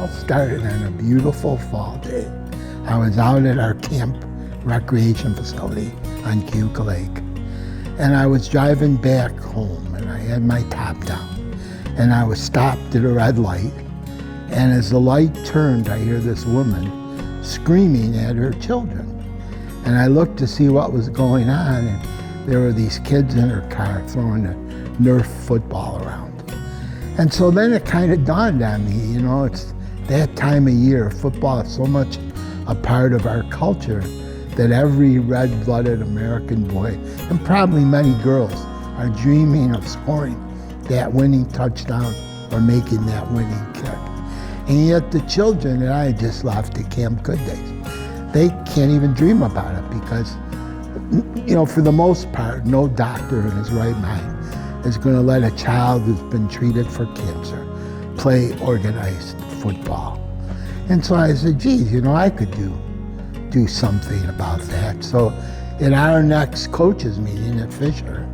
all started on a beautiful fall day. I was out at our camp recreation facility on Cuca Lake, and I was driving back home, and I had my top down, and I was stopped at a red light, and as the light turned, I hear this woman screaming at her children. And I looked to see what was going on, and there were these kids in her car throwing a Nerf football around. And so then it kind of dawned on me, you know, it's that time of year. Football is so much a part of our culture that every red-blooded American boy, and probably many girls, are dreaming of scoring that winning touchdown or making that winning kick. And yet the children that I just left at Camp Good Days, they can't even dream about it because, you know, for the most part, no doctor in his right mind is going to let a child who's been treated for cancer play organized football. And so I said, geez, you know, I could do something about that. So at our next coaches meeting at Fisher,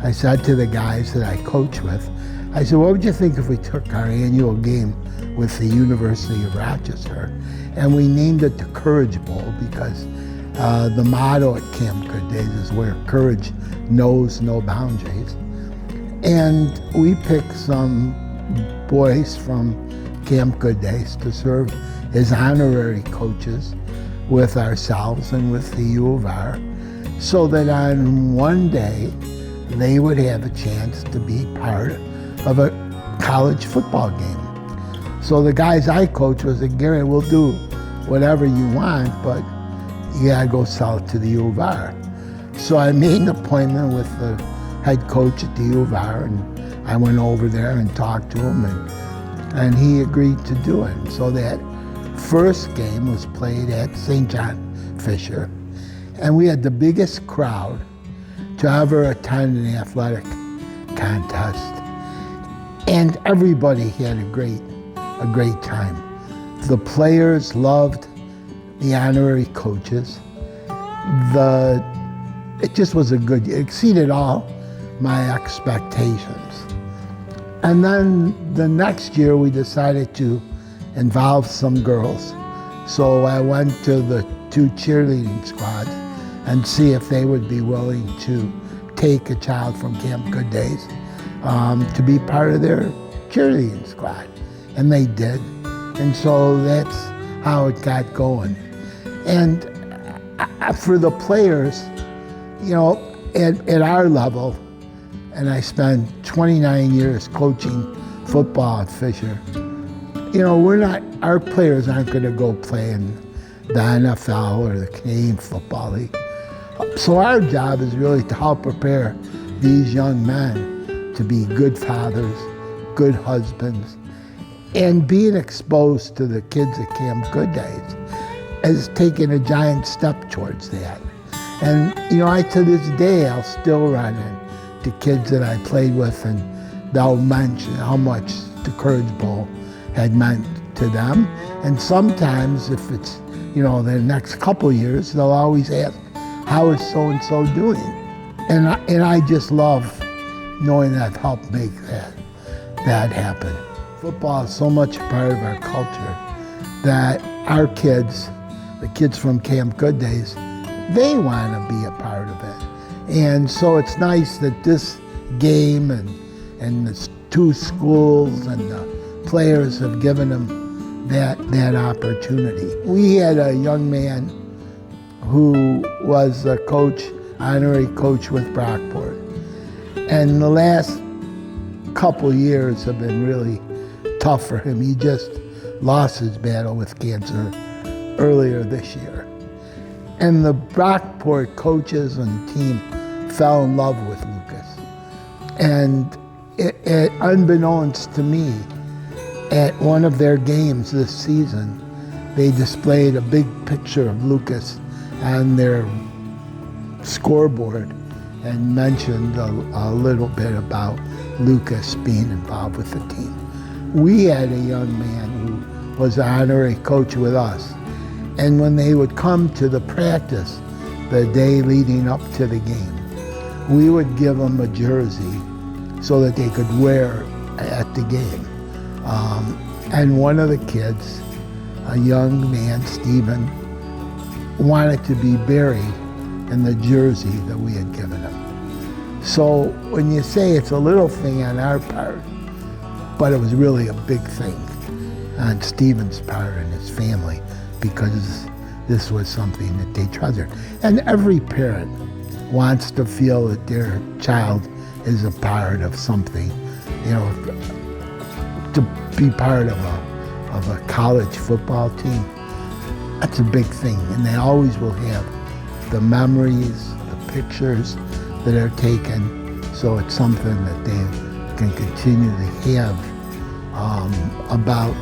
I said to the guys that I coach with, I said, what would you think if we took our annual game with the University of Rochester and we named it the Courage Bowl because the motto at Camp Good Days is where courage knows no boundaries. And we picked some boys from Camp Good Days to serve as honorary coaches with ourselves and with the U of R, so that on one day they would have a chance to be part of a college football game. So the guys I coach was like, Gary, we'll do whatever you want, but you gotta go sell it to the U of R. So I made an appointment with the head coach at the U of R, and I went over there and talked to him, and he agreed to do it. And so that first game was played at St. John Fisher, and we had the biggest crowd to ever attend an athletic contest, and everybody had a great time. The players loved the honorary coaches. It just was it exceeded all my expectations. And then the next year we decided to involve some girls. So I went to the 2 cheerleading squads and see if they would be willing to take a child from Camp Good Days to be part of their cheerleading squad. And they did. And so that's how it got going. And for the players, you know, at our level, and I spent 29 years coaching football at Fisher, you know, our players aren't going to go play in the NFL or the Canadian Football League. So our job is really to help prepare these young men to be good fathers, good husbands, and being exposed to the kids at Camp Good Days has taken a giant step towards that. And, you know, to this day, I'll still run into kids that I played with, and they'll mention how much the Courage Bowl had meant to them. And sometimes, if it's, you know, the next couple years, they'll always ask, how is so-and-so doing? And I just love knowing that I've helped make that happen. Football is so much a part of our culture that our kids, the kids from Camp Good Days, they want to be a part of it. And so it's nice that this game and the 2 schools and the players have given them that opportunity. We had a young man who was a coach, honorary coach with Brockport. And the last couple years have been really tough for him. He just lost his battle with cancer earlier this year. And the Brockport coaches and team fell in love with Lucas. And unbeknownst to me, at one of their games this season, they displayed a big picture of Lucas on their scoreboard and mentioned a little bit about Lucas being involved with the team. We had a young man who was an honorary coach with us, and when they would come to the practice the day leading up to the game, we would give them a jersey so that they could wear at the game. And one of the kids, a young man, Stephen, wanted to be buried in the jersey that we had given him. So when you say it's a little thing on our part, but it was really a big thing on Stephen's part and his family, because this was something that they treasured. And every parent wants to feel that their child is a part of something, you know, to be part of a college football team. That's a big thing, and they always will have the memories, the pictures that are taken, so it's something that they can continue to have about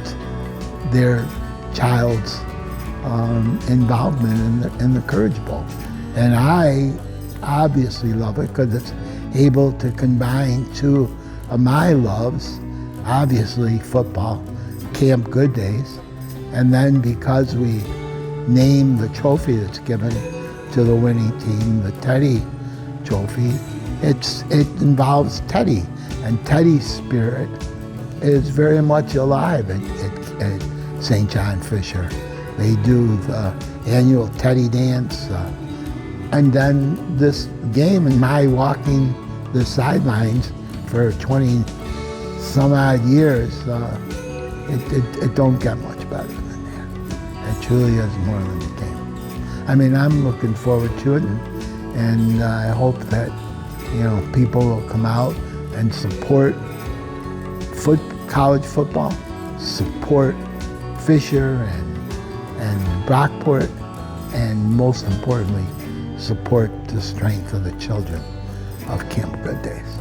their child's involvement in the Courage Bowl. And I obviously love it because it's able to combine two of my loves, obviously football, Camp Good Days, and then because we named the trophy that's given to the winning team the Teddy Trophy, it involves Teddy, and Teddy's spirit is very much alive at St. John Fisher. They do the annual Teddy Dance, and then this game and my walking the sidelines for 20 some odd years, it don't get much better than that. It truly is more than a game. I mean, I'm looking forward to it, and I hope that, you know, people will come out and support college football, support Fisher and Brockport, and most importantly, support the strength of the children of Camp Good Days.